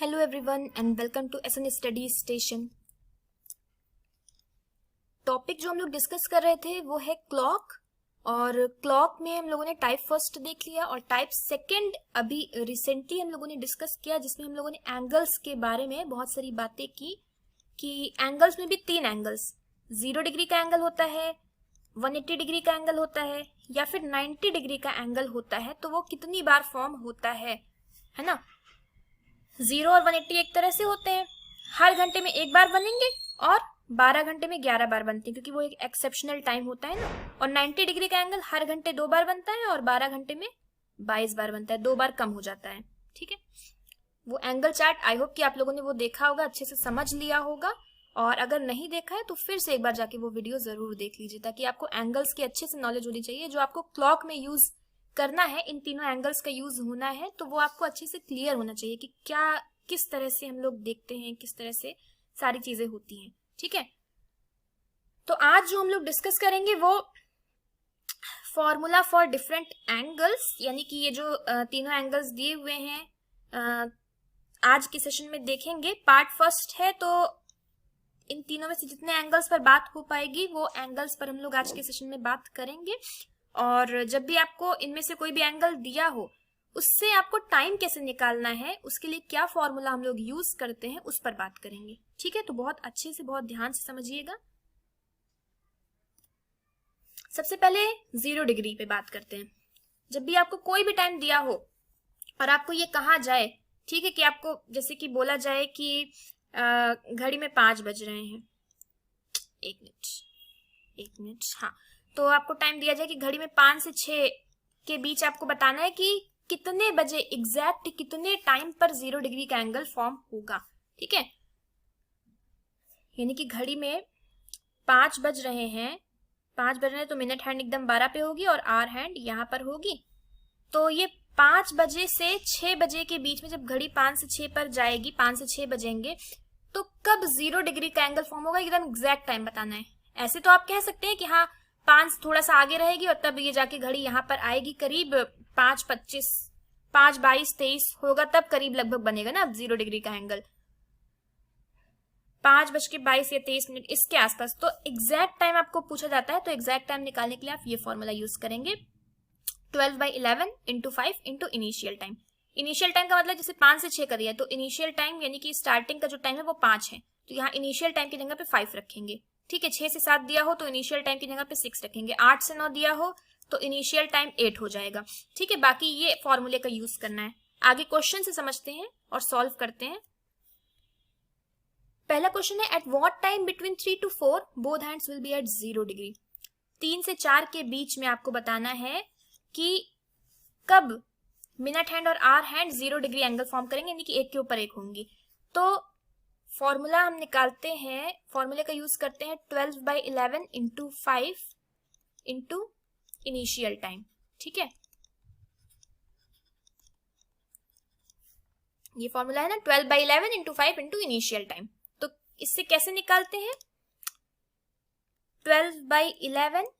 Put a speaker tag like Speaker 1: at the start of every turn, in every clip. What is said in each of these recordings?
Speaker 1: Hello everyone and welcome to SN study station. Topic जो हम लोग डिस्कस कर रहे थे वो है क्लॉक। और क्लॉक में हम लोगों ने टाइप फर्स्ट देख लिया और टाइप सेकंड अभी रिसेंटली हम लोगों ने डिस्कस किया, जिसमें हम लोगों ने एंगल्स के बारे में बहुत सारी बातें की कि एंगल्स में भी तीन एंगल्स, 0 डिग्री का एंगल होता है, 180 डिग्री का एंगल होता है या फिर 90 डिग्री का एंगल होता है। तो वो कितनी बार फॉर्म होता है ना। 0 और 180 एक तरह से होते हैं, हर घंटे में एक बार बनेंगे और 12 घंटे में 11 बार बनते हैं, क्योंकि वो एक एक्सेप्शनल टाइम होता है ना। और 90 डिग्री का एंगल हर घंटे 2 बार बनता है और 12 घंटे में 22 बार बनता है, 2 बार कम हो जाता है। ठीक है, वो एंगल चार्ट आई होप कि आप लोगों ने वो देखा होगा, अच्छे से समझ लिया होगा। और अगर नहीं देखा है तो फिर से एक बार जाके वो वीडियो जरूर देख लीजिए, ताकि आपको एंगल्स की अच्छे से नॉलेज होनी चाहिए। जो आपको क्लॉक में यूज करना है, इन तीनों एंगल्स का यूज होना है, तो वो आपको अच्छे से क्लियर होना चाहिए कि क्या किस तरह से हम लोग देखते हैं, किस तरह से सारी चीजें होती हैं। ठीक है, तो आज जो हम लोग डिस्कस करेंगे वो फॉर्मूला फॉर डिफरेंट एंगल्स, यानी कि ये जो तीनों एंगल्स दिए हुए हैं आज के सेशन में देखेंगे। पार्ट फर्स्ट है, तो इन तीनों में से जितने एंगल्स पर बात हो पाएगी वो एंगल्स पर हम लोग आज के सेशन में बात करेंगे। और जब भी आपको इनमें से कोई भी एंगल दिया हो, उससे आपको टाइम कैसे निकालना है, उसके लिए क्या फॉर्मूला हम लोग यूज करते हैं, उस पर बात करेंगे। ठीक है, तो बहुत अच्छे से बहुत ध्यान से समझिएगा। सबसे पहले 0 डिग्री पे बात करते हैं। जब भी आपको कोई भी टाइम दिया हो और आपको ये कहा जाए, ठीक है, कि आपको जैसे कि बोला जाए कि घड़ी में 5 बज रहे हैं, एक मिनट, हाँ, तो आपको टाइम दिया जाए कि घड़ी में 5 से 6 के बीच आपको बताना है कि कितने बजे एग्जैक्ट कितने टाइम पर 0 डिग्री का एंगल फॉर्म होगा। ठीक है, यानी कि घड़ी में 5 बज रहे हैं, 5 बज रहे हैं तो मिनट हैंड एकदम 12 पे होगी और आवर हैंड यहाँ पर होगी। तो ये 5 बजे से 6 बजे के बीच में, जब घड़ी 5 से 6 पर जाएगी, 5 से 6 बजेंगे, तो कब 0 डिग्री का एंगल फॉर्म होगा, एकदम एग्जैक्ट टाइम बताना है। ऐसे तो आप कह सकते हैं कि हाँ 5 थोड़ा सा आगे रहेगी और तब ये जाके घड़ी यहाँ पर आएगी, करीब 5:25, 5:22-23 होगा, तब करीब लगभग बनेगा ना अब 0 डिग्री का एंगल, 5:22 या 23 मिनट इसके आसपास। तो एग्जैक्ट टाइम आपको पूछा जाता है, तो एग्जैक्ट टाइम निकालने के लिए आप ये फॉर्मूला यूज करेंगे, 12/11 into 5 into initial time. Initial time का मतलब जैसे 5 से 6 कर दिया, तो इनिशियल टाइम यानी कि स्टार्टिंग का जो टाइम है वो 5 है, तो यहाँ इनिशियल टाइम की जगह पे 5 रखेंगे। ठीक है, 6 से 7 दिया हो तो इनिशियल टाइम की जगह पे 6 रखेंगे, 8 से 9 दिया हो तो इनिशियल टाइम 8 हो जाएगा। ठीक है, बाकी ये फॉर्मूले का यूज करना है। आगे क्वेश्चन से समझते हैं और सॉल्व करते हैं। पहला क्वेश्चन है, at what time between 3 to 4 both hands will be at 0 degree. 3 से 4 के बीच में आपको बताना है कि कब मिनट हैंड और hour hand 0 degree angle form करेंगे, यानी कि एक के ऊपर एक होंगी। तो फॉर्मूला हम निकालते हैं, फॉर्मूले का यूज करते हैं 12/11 इंटू 5 इंटू इनिशियल टाइम। ठीक है, ये फॉर्मूला है ना, 12/11 इंटू 5 इंटू इनिशियल टाइम। तो इससे कैसे निकालते हैं, 12/11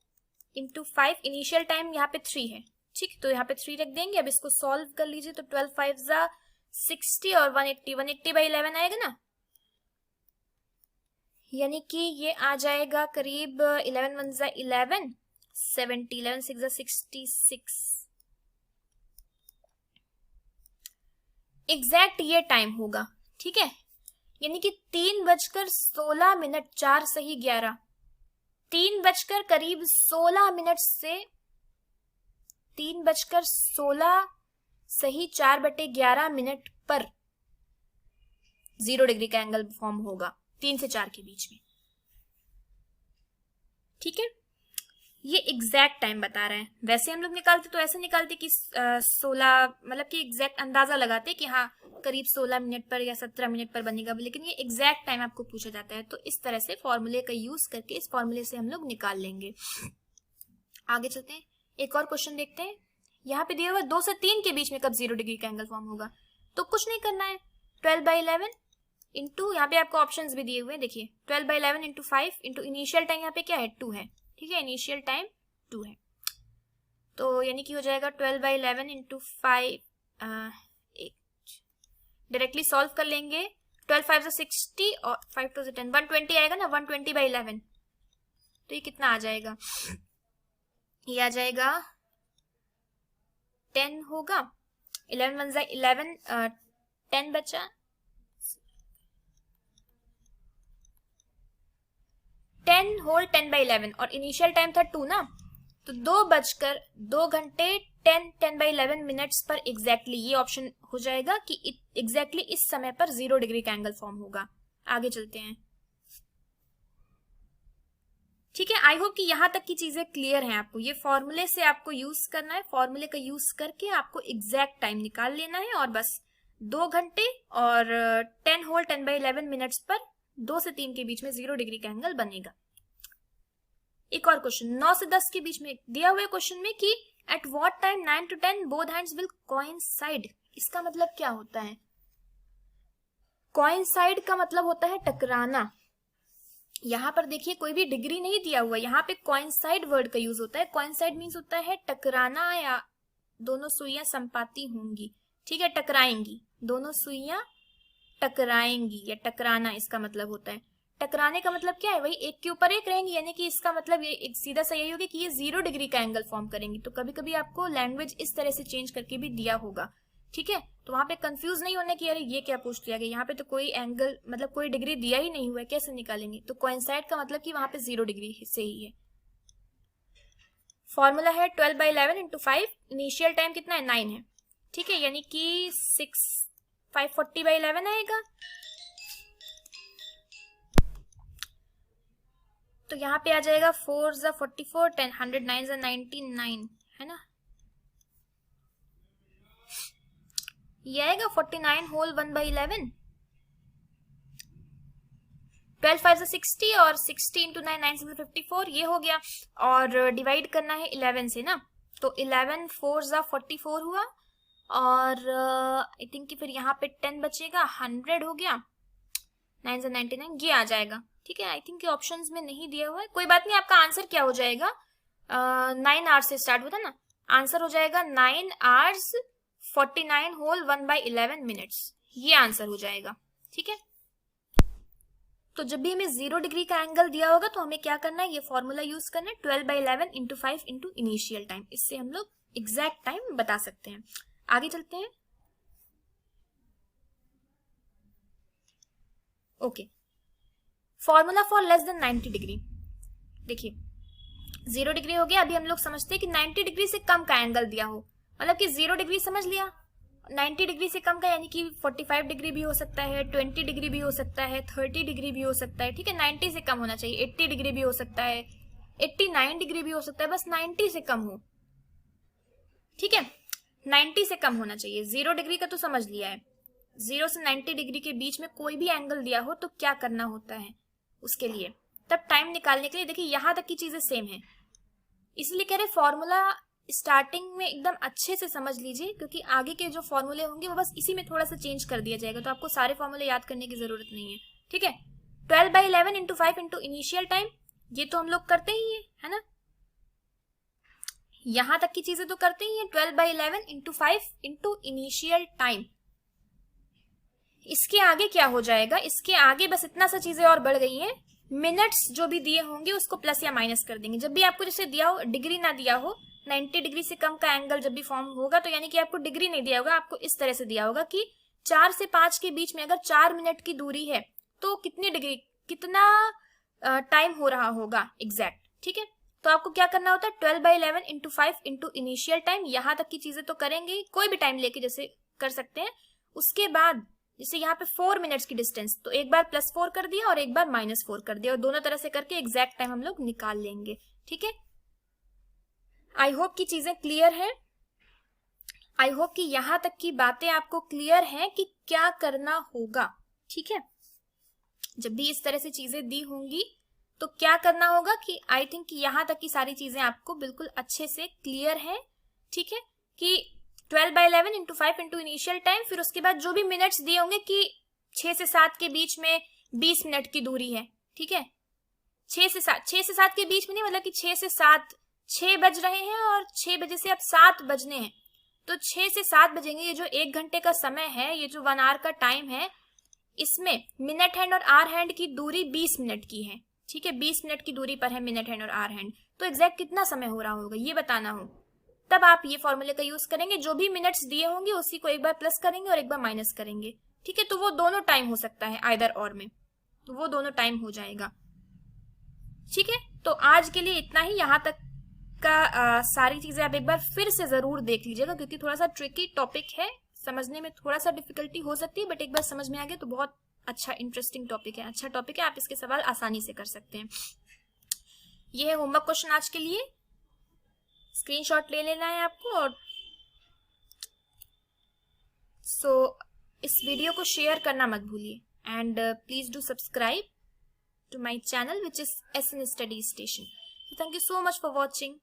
Speaker 1: इंटू 5, इनिशियल टाइम यहाँ पे 3 है। ठीक, तो यहाँ पे 3 रख देंगे। अब इसको सॉल्व कर लीजिए, तो 12 5 60 और 180/11 आएगा ना, यानी कि ये आ जाएगा करीब 11 1 11 70, 11 6 66। एग्जैक्ट ये टाइम होगा। ठीक है, यानी कि 3:16 4 सही 11, 3 करीब 16 मिनट से 3:16 सही 4/11 पर 0 डिग्री का एंगल फॉर्म होगा 3 से 4 के बीच में। ठीक है, ये एग्जैक्ट टाइम बता रहा है। वैसे हम लोग निकालते तो ऐसे निकालते कि 16, मतलब कि एग्जैक्ट अंदाजा लगाते कि हाँ करीब 16 मिनट पर या 17 मिनट पर बनेगा, लेकिन ये एग्जैक्ट टाइम आपको पूछा जाता है। तो इस तरह से फॉर्मूले का यूज करके इस फॉर्मूले से हम लोग निकाल लेंगे। आगे चलते हैं, एक और क्वेश्चन देखते हैं। यहाँ पे दिया हुआ 2 से 3 के बीच में कब 0 डिग्री का एंगल फॉर्म होगा, तो कुछ नहीं करना है, 12/11 इंटू, यहाँ पे आपको ऑप्शंस भी दिए हुए हैं, देखिए 12/11 इंटू 5 इंटू इनिशियल टाइम यहाँ पे क्या है 2 है। ठीक है, इनिशियल टाइम 2 है, तो यानी कि हो जाएगा 12/11 इंटू 5, डायरेक्टली सॉल्व कर लेंगे। 12 5 60 और 5 2 10, 120 आएगा ना, 120/11। तो ये कितना आ जाएगा, ये आ जाएगा 10 होगा। 11 1 11, 10 बचा, 10 होल 10/11 और इनिशियल टाइम था 2 ना, तो 2 10 10/11 मिनट्स पर एग्जैक्टली ये ऑप्शन हो जाएगा कि एग्जैक्टली इस समय पर 0 डिग्री का एंगल फॉर्म होगा। आगे चलते हैं। ठीक है, आई होप कि यहां तक की चीजें क्लियर हैं आपको। ये फॉर्मूले से आपको यूज करना है, फॉर्मूले का यूज करके आपको एग्जैक्ट टाइम निकाल लेना है और बस 2 घंटे और 10 होल 10/11 मिनट्स पर 2 से 3 के बीच में 0 डिग्री का एंगल बनेगा। एक और क्वेश्चन 9 से 10 के बीच में दिया हुआ क्वेश्चन में कि eight what time 9 to 10 both hands will coincide. इसका मतलब क्या होता है? कोइंसाइड का मतलब होता है टकराना। यहां पर देखिए कोई भी डिग्री नहीं दिया हुआ, यहाँ पे कोइंसाइड वर्ड का यूज होता है। कोइंसाइड मीन्स होता है टकराना या दोनों सुइयां संपाती होंगी। ठीक है, टकराएंगी, दोनों सुइयां टकराएंगी या टकराना इसका मतलब होता है। टकराने का मतलब क्या है? वही एक के ऊपर एक रहेंगी, यानी कि इसका मतलब ये एक सीधा सा यही होगा कि ये 0 डिग्री का एंगल फॉर्म करेंगी। तो कभी कभी आपको लैंग्वेज इस तरह से चेंज करके भी दिया होगा। ठीक है, तो वहां पे कंफ्यूज नहीं होने की अरे ये क्या पूछ लिया गया, यहाँ पे तो कोई एंगल मतलब कोई डिग्री दिया ही नहीं हुआ है, कैसे निकालेंगे? तो कोइंसाइड का मतलब कि वहां पे 0 डिग्री से ही है। फॉर्मूला है 12/11 इंटू 5। इनिशियल टाइम कितना है? 9 है। ठीक है, यानी कि 540/11 आएगा। तो यहाँ पे आ जाएगा 4 ज़ा 44, 10 100 9 ज़ा 99 है ना, ये आएगा 49 होल 1/11। 12 5 ज़ा 60 और 60 इंटू 9 9 6 54 ये हो गया। और डिवाइड करना है 11 से ना, तो 11 4 ज़ा 44 हुआ और आई थिंक कि फिर यहाँ पे 10 बचेगा, 100 हो गया, 9 ज़ा 99 ये आ जाएगा। ठीक है, आई थिंक ऑप्शंस में नहीं दिया हुआ है, कोई बात नहीं। आपका आंसर क्या हो जाएगा? 9 आवर्स से स्टार्ट होता ना, आंसर हो जाएगा 9 आवर्स 49 होल 1/11 मिनट्स, ये आंसर हो जाएगा। ठीक है, तो जब भी हमें 0 डिग्री का एंगल दिया होगा तो हमें क्या करना है? ये फॉर्मूला यूज करना है 12/11 इंटू 5 इंटू इनिशियल टाइम। इससे हम लोग एग्जैक्ट टाइम बता सकते हैं। आगे चलते हैं। Okay, formula for less than 90 degree. देखिए 0 डिग्री हो गया, अभी हम लोग समझते हैं कि 90 डिग्री से कम का एंगल दिया हो, मतलब कि 0 डिग्री समझ लिया, 90 डिग्री से कम का यानी कि 45 डिग्री भी हो सकता है, 20 डिग्री भी हो सकता है, 30 डिग्री भी हो सकता है। ठीक है, 90 से कम होना चाहिए। 80 डिग्री भी हो सकता है, 89 डिग्री भी हो सकता है, बस 90 से कम हो। ठीक है, 90 से कम होना चाहिए। 0 डिग्री का तो समझ लिया है, 0 से 90 डिग्री के बीच में कोई भी एंगल दिया हो तो क्या करना होता है उसके लिए, तब टाइम निकालने के लिए। देखिए यहां तक की चीजें सेम है, इसलिए कह रहे फॉर्मूला स्टार्टिंग में एकदम अच्छे से समझ लीजिए, क्योंकि आगे के जो फॉर्मूले होंगे वो बस इसी में थोड़ा सा चेंज कर दिया जाएगा, तो आपको सारे फॉर्मूले याद करने की जरूरत नहीं है। ठीक है, 12/11 इंटू 5 इंटू इनिशियल टाइम, ये तो हम लोग करते ही है ना, यहां तक की चीजें तो करते ही है। 12/11 इंटू 5 इंटू इनिशियल टाइम, इसके आगे क्या हो जाएगा? इसके आगे बस इतना सा चीजें और बढ़ गई हैं। मिनट्स जो भी दिए होंगे उसको प्लस या माइनस कर देंगे। जब भी आपको जैसे दिया हो, डिग्री ना दिया हो, 90 डिग्री से कम का एंगल जब भी फॉर्म होगा तो यानी कि आपको डिग्री नहीं दिया होगा, आपको इस तरह से दिया होगा कि 4 से 5 के बीच में अगर 4 मिनट की दूरी है तो कितनी डिग्री, कितना टाइम हो रहा होगा एग्जैक्ट। ठीक है, तो आपको क्या करना होता है? 12/11 इंटू 5 इंटू इनिशियल टाइम, यहां तक की चीजें तो करेंगे, कोई भी टाइम लेके जैसे कर सकते हैं। उसके बाद जैसे यहाँ पे 4 मिनट्स की डिस्टेंस, तो एक बार +4 कर दिया और एक बार -4 कर दिया, और दोनों तरह से करके एग्जैक्ट टाइम हम लोग निकाल लेंगे। ठीक है, आई होप की चीजें क्लियर है। आई होप कि यहां तक की बातें आपको क्लियर है कि क्या करना होगा। ठीक है, जब भी इस तरह से चीजें दी होंगी तो क्या करना होगा, कि आई थिंक कि यहां तक की सारी चीजें आपको बिल्कुल अच्छे से क्लियर है। ठीक है, कि 12/11 इंटू 5 इंटू इनिशियल टाइम, फिर उसके बाद जो भी मिनट्स दिए होंगे कि 6 से 7 के बीच में 20 मिनट की दूरी है। ठीक है, 6 से 7 के बीच में नहीं, मतलब कि 6 से 7, 6 बज रहे हैं और 6 बजे से अब 7 बजने हैं, तो 6 से 7 बजेंगे, ये जो 1 घंटे का समय है, ये जो 1 आवर का टाइम है, इसमें मिनट हैंड और आवर हैंड की दूरी 20 मिनट की है। ठीक है, 20 मिनट की दूरी पर है मिनट हैंड और आवर हैंड। तो एग्जैक्ट कितना समय हो रहा होगा ये बताना हो, तब आप ये फॉर्मूले का यूज करेंगे। जो भी मिनट्स दिए होंगे उसी को एक बार प्लस करेंगे और एक बार माइनस करेंगे। ठीक है, तो वो दोनों टाइम हो सकता है आइदर और में, तो वो दोनों टाइम हो जाएगा। ठीक है, तो आज के लिए इतना ही। यहाँ तक का सारी चीजें आप एक बार फिर से जरूर देख लीजिएगा, क्योंकि थोड़ा सा ट्रिकी टॉपिक है, समझने में थोड़ा सा डिफिकल्टी हो सकती है, बट एक बार समझ में आ गया तो बहुत अच्छा इंटरेस्टिंग टॉपिक है, अच्छा टॉपिक है, आप इसके सवाल आसानी से कर सकते हैं। ये है होमवर्क क्वेश्चन आज के लिए, स्क्रीनशॉट ले लेना है आपको। और इस वीडियो को शेयर करना मत भूलिए, and please do subscribe to my channel, which is SN Study Station. So thank you so much for watching.